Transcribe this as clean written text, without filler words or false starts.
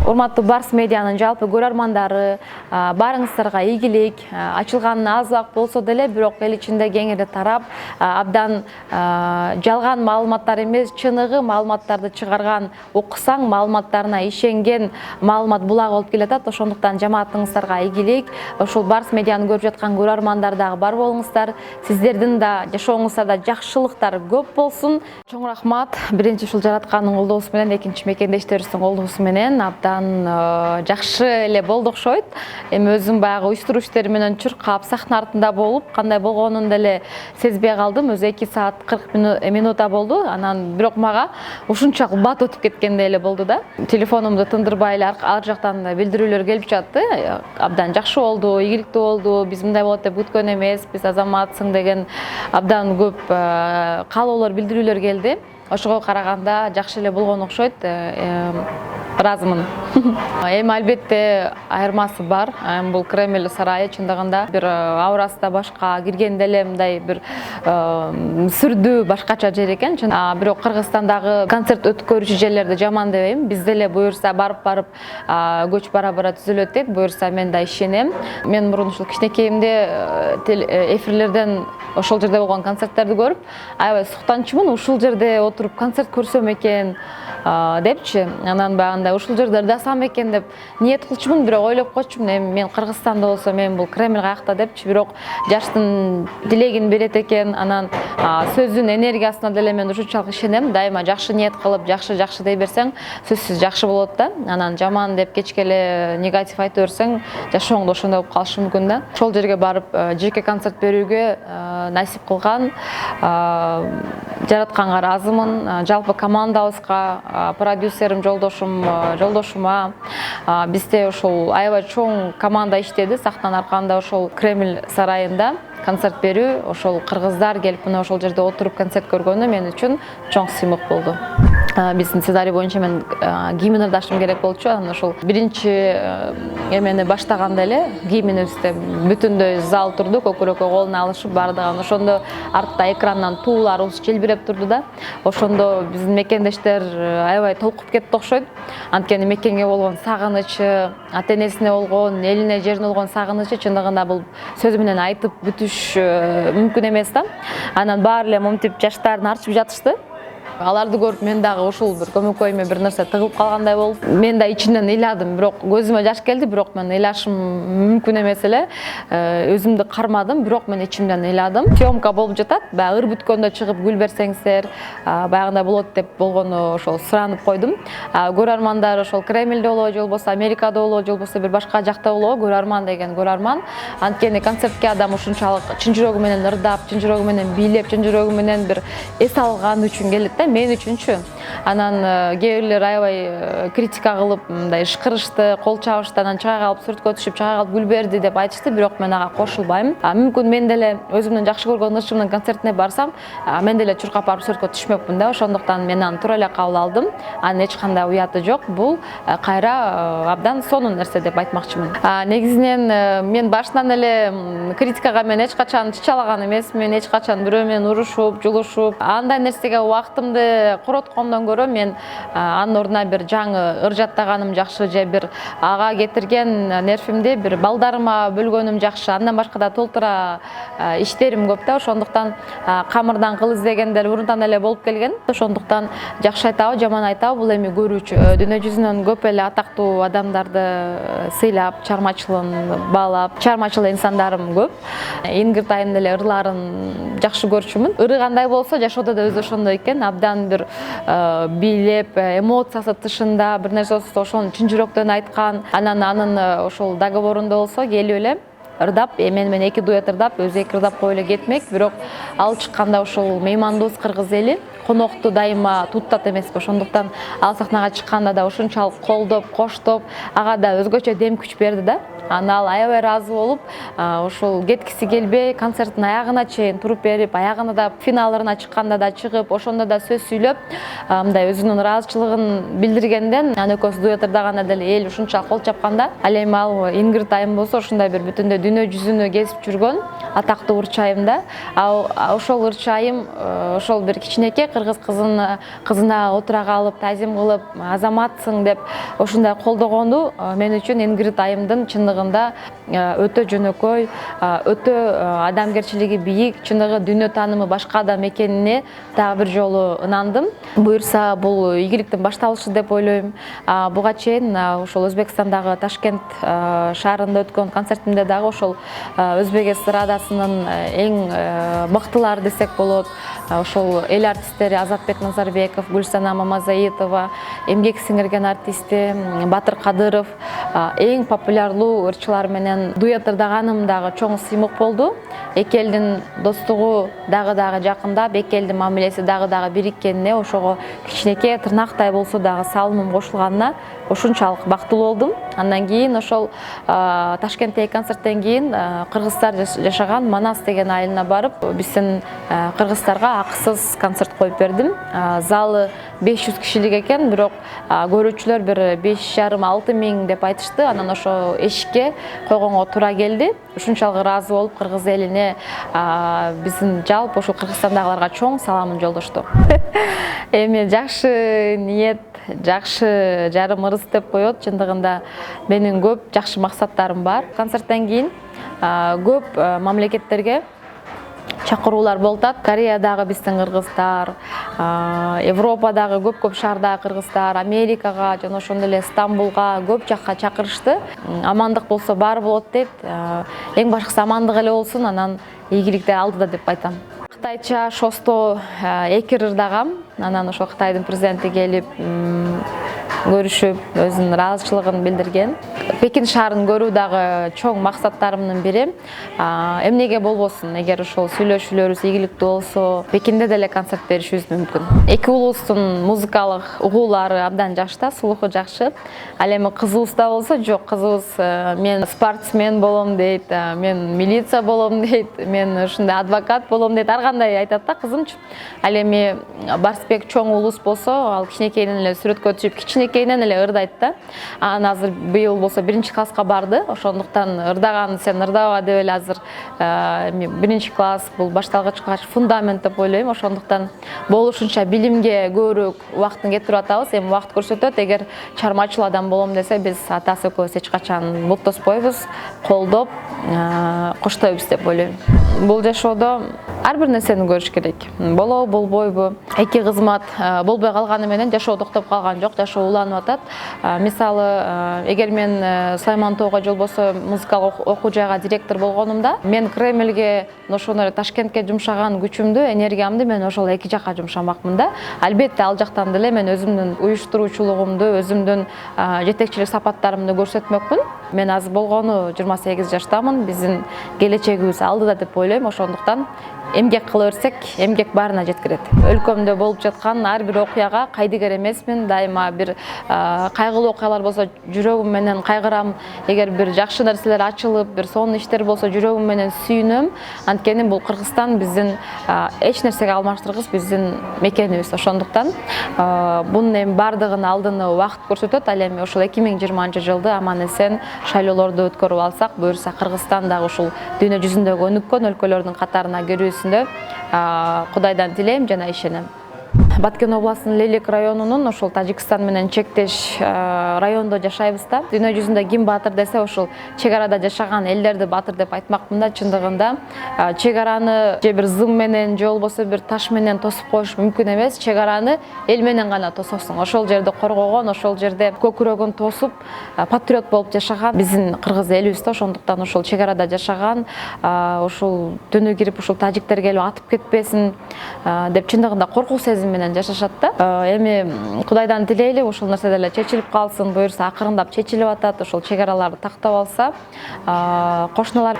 Урматтуу Барс медианын жалпы көрөрмандары, барыңыздарга ийгилик, ачылганына аз убакыт болсо деле, бирок эл ичинде кеңири тарап, абдан жалган маалыматтар эмес, чыныгы маалыматтарды чыгарган, окусаң маалыматтарына ишенген маалымат булагы болуп келатат. Ошондуктан жамаатыңыздарга ийгилик, ошол Барс медианы көрүп жаткан көрөрмандар дагы бар болуңуздар. Сиздердин да жашооңуздарда жакшылыктар көп болсун. Чоң рахмат. Биринчи ушул жараткандын колдоосу менен, экинчи мекендештерибиздин колдоосу менен абдан жакшы эле болду окшойт. Эми өзүм баягы уюштуруу иштери менен чуркап, сахна артында болуп, кандай болгонун деле сезбей калдым. Өзү 2 саат 40 минута болду. Анан бирок мага ушунчалык бат өтүп кеткендей эле болду да. Телефонумду тындырбай эле ар жактан билдирүүлөр келип жатты. Абдан жакшы болду, ийгиликтүү болду. Биз мындай болот деп күткөн эмес, биз азаматсың деген абдан көп каалоолор, билдирүүлөр келди. Ошого караганда жакшы эле болгон окшойт. Ыраазымын. Эми албетте айырмасы бар. Бул Кремль сарайы чындыгында бир аурасы да башка, киргенде эле мындай бир сүрдүү башкача жер экен. Бирок Кыргызстандагы концерт өткөрүүчү жерлерди жаман дебейм. Бизде эле буюрса барып көч бара түзүлөт дейт. Буюрса мен да ишенем. Мен мурун ушул кичинекейимде эфирлерден ошол жерде болгон концерттерди көрүп, аябай суктанчумун. Ушул жерде отуруп концерт көрсөм экен депчи. Анан баягындай ушул жерде ырдасам экен деп ниет кылчумун, бирок ойлоп койчумун, эми мен Кыргызстанда болсом, мен бул Кремль каякта депчи. Бирок жаштын тилегин берет экен. Анан сөздүн энергиясына деле мен ушунчалык ишенем. Дайыма жакшы ниет кылып, жакшы дей берсең, сөзсүз жакшы болот да. Анан жаман деп кечке эле негатив айта берсең, жашооңдо ошондой болуп калышы мүмкүн да. Ошол жерге барып жеке концерт берүүгө насип кылган жаратканга ыраазымын. Жалпы командабызга, продюсерим жолдошума, бизде ошол аябай чоң команда иштеди. Сахнанын арканда ошол Кремль сарайында концерт берүү, ошол кыргыздар келип мына ошол жерде отуруп концерт көргөнү мен үчүн чоң сыймык болду. Биздин сценарий боюнча мен гимн ырдашым керек болчу. Анан ошол биринчи эмени баштаганда эле гимнибизде бүтүндөй зал турду, көкүрөккө колуна алышып бардыгы. Ошондо артта экрандан тууларыбыз желбиреп турду да. Ошондо биздин мекендештер аябай толкуп кетти окшойт. Анткени мекенге болгон сагынычы, ата энесине болгон, элине, жерине болгон сагынычы чындыгында бул сөз менен айтып бүтүш мүмкүн эмес да. Анан баары эле момтип жаштарын арчып жатышты. Аларды көрүп мен дагы ушул бир көмөкөйүмө бир нерсе тыгылып калгандай болуп, мен да ичимден ыйладым. Бирок көзүмө жаш келди, бирок мен ыйлашым мүмкүн эмес эле. Өзүмдү кармадым, бирок мен ичимден ыйладым. Съемка болуп жатат, баягы ыр бүткөндө чыгып гүл берсеңиздер, баягындай болот деп болгону ошол суранып койдум. Көрөрмандар ошол Кремльде болобу, же болбосо Америкада болобу, же болбосо бир башка жакта болобу, көрөрман деген көрөрман. Анткени концертке адам ушунчалык чын жүрөгү менен ырдап, чын жүрөгү менен бийлеп, чын жүрөгү менен бир эс алган үчүн келет да. Мен үчүнчү. Анан кээ бирлер аябай критика кылып, мындай ышкырышты, кол чабышты, анан чыга калып сүрөткө түшүп, чыга калып гүл берди деп айтышты, бирок мен ага кошулбайм. Мүмкүн мен деле өзүмдүн жакшы көргөн ырчымдын концертине барсам, мен деле чуркап барып сүрөткө түшмөкмүн да. Ошондуктан мен аны туура эле кабыл алдым. Анын эч кандай уяты жок. Бул кайра абдан сонун нерсе деп айтмакчымын. Негизинен мен башынан эле критикага мен эч качан чычалаган эмесмин, эч качан бирөө менен урушуп, жулушуп, андай нерсеге убактымды короткондон көрө мен анын ордуна бир жаңы ыр жаттаганым жакшы, же бир ага кетирген нервимди бир балдарыма бөлгөнүм жакшы. Андан башка да толтура иштерим көп да. Ошондуктан камырдан кыл издегендер мурунтан эле болуп келген. Ошондуктан жакшы айтабы, жаман айтабы, бул эми көрүүчү. Дүйнө жүзүнөн көп эле атактуу адамдарды сыйлап, чыгармачылыгын баалап, чыгармачыл инсандарым көп. Ингирт айымдын эле ырларын жакшы көрчүмүн. Ыры кандай болсо, жашоодо да өзү ошондой экен. Абдан бир бийлеп, эмоциясы тышында бир нерсе болсо ошону чын жүрөктөн айткан. Анан анын ошол договорунда болсо келип эле ырдап, мен менен 2 дуэт ырдап, өзү 2 ырдап коюп эле кетмек. Бирок алып чыкканда ошол меймандос кыргыз эли конокту дайыма туттат эмеспи. Ошондуктан ал сахнага чыкканда да ушунчалык колдоп, коштоп, ага да өзгөчө дем күч берди да. аны ал аябай ыраазы болуп, ошол кеткиси келбей, концерттин аягына чейин туруп берип, аягына да финалына чыкканда да чыгып, ошондо да сөз сүйлөп, мындай өзүнүн ыраазычылыгын билдиргенден анан экөөсү дуэт ырдаганда деле эл ушунчалык кол чапканда, ал эми ал Ингрид айым болсо ушундай бир бүтүндөй дүйнө жүзүнө кезип жүргөн атактуу ырчы айым да. Ошол ырчы айым ошол бир кичинекей кыргыз кызына отура калып, тазим кылып, азаматсың деп ушундай колдогону мен үчүн Ингрид айымдын чындыгында өтө жөнөкөй, өтө адамгерчилиги биик, чындыгы дүйнө таанымы башка адам экенине дагы бир жолу ынандым. Буюрса бул ийгиликтин башталышы деп ойлойм. Буга чейин ошол Өзбекстандагы Ташкент шаарында өткөн концертимде дагы ошол өзбек эстрадасынын эң мыктылары десек болот. Ошол эл артисттери Азатбек Назарбеков, Гүлсана Мамазаитова, эмгек сиңирген артисти Батыр Кадыров эң популярдуу ырчылар менен дуэт ырдаганым дагы чоң сыймык болду. Эки элдин достугу дагы жакындап, эки элдин мамилеси дагы бириккенине, ошого кичинекей тырнактай болсо дагы салымым кошулганына ушунчалык бактылуу болдум. Андан кийин ошол Ташкенттеги концерттен кийин кыргыздар жашаган Манас деген айылына барып, биздин кыргыздарга акысыз концерт коюп бердим. Залы 500 кишилик экен, бирок көрүүчүлөр бир 5,5–6 миң деп айтышты. Анан ошо эшикке койгонго туура келди. Ушунчалык ыраазы болуп, кыргыз элине биздин жалпы ошол Кыргызстандагыларга чоң саламын жолдошту. Эми жакшы ниет, жакшы жарым ырыс деп коет. Чындыгында менин көп жакшы максаттарым бар. Концерттен кийин көп мамлекеттерге чакыруулар болуп атат. Кореядагы биздин кыргыздар, Европадагы көп шаардагы кыргыздар, Америкага жана ошондой эле Стамбулга көп жакка чакырышты. Амандык болсо баары болот дейт. Эң башкысы амандык эле болсун, анан ийгиликтер алдыда деп айтам. Кытайча шосто 2 ырдагам. Анан ошол Кытайдын президенти келип көрүшүп, өзүнүн ыраазычылыгын билдирген. Пекин шаарын көрүү дагы чоң максаттарымдын бири. Эмнеге болбосун, эгер ошол сүйлөшүүлөрүбүз ийгиликтүү болсо, Пекинде деле концерт беришибиз мүмкүн. Эки улустун музыкалык угуулары абдан жакшы, слуху жакшы. Ал эми кызыбыз да болсо, жок, кызыбыз мен спортсмен болом дейт, мен милиция болом дейт, мен ушундай адвокат болом дейт, ар кандай айтат да кызымчы. Ал эми Барсбек чоң улус болсо, ал кичинекейинен эле сүрөткө түшүп, кичинекейинен эле ырдайт да. Анан азыр быйыл болсо 1-класска барды. Ошондуктан ырдаган сен ырдабага деп эле азыр 1-класс бул башталгычка фундамент деп ойлойм. Ошондуктан болушунча билимге көбүрөөк убактын кетирип атабыз. Эми убакыт көрсөтөт. Эгер чармачыл адам болом десе, биз атасы экөөбүз эч качан буттоспойбуз, колдоп, коштойбуз деп ойлойм. Бул жашоодо ар бир нерсени көрүш керек. Болобу, болбойбу. Эки кызмат болбой калганы менен жашоо токтоп калган жок, жашоо уланып атат. Мисалы, эгер мен Саймантоого же болбосо музыкалык окуу жайга директор болгонумда, мен Кремльге, ошондой Ташкентке жумшаган күчүмдү, энергиямды мен ошол эки жакка жумшамакмын да. Албетте ал жактан деле мен өзүмдүн уюштуруучулугумду, өзүмдүн жетекчилик сапаттарымды көрсөтмөкмүн. Мен азыр болгону 28 жаштамын. Биздин келечегибиз алдыда деп ойлойм. Ошондуктан эмгек кыла берсек, эмгек баарына жеткирет. Өлкөмдө болуп жаткан ар бир окуяга кайдыгер эмесмин. Дайыма бир кайгылуу окуялар болсо жүрөгүм менен кайгырам. Эгер бир жакшы нерселер ачылып, бир сонун иштер болсо жүрөгүм менен сүйүнөм. Анткени бул Кыргызстан биздин эч нерсеге алмаштыргыс биздин мекенибиз. Ошондуктан бунун эми бардыгын алдыны убакыт көрсөтөт. Ал эми ошол 2020-жылды аман-эсен шайлоолорду өткөрүп алсак, буюрса Кыргызстан дагы ушул дүйнө жүзүндөгү өнүккөн өлкөлөрдүн катарына кирүүсүндө Кудайдан тилейм жана ишенем. Баткен областынын Лелек районунун ошол Тажикстан менен чектеш райондо жашайбыз да. Дүйнө жүзүндө ким баатыр десе, ошол чек арада жашаган элдерди баатыр деп айтмакмын да. Чындыгында чек араны же бир зым менен же болбосо бир таш менен тосуп коюш мүмкүн эмес. Чек араны эл менен гана тососуң. Ошол жерди коргогон, ошол жерде көкүрөгүн тосуп патриот болуп жашаган биздин кыргыз элибиз да. Ошондуктан ошол чек арада жашаган, ошол түнү кирип ушул тажиктер келип атып кетпесин деп чындыгында коркуу сезим менен жашашат да. Эми Кудайдан тилейли ошол нерсе деле чечилип калсын, буюрса акырындап чечилип атат. Ошол чек араларды тактап алса, кошуналар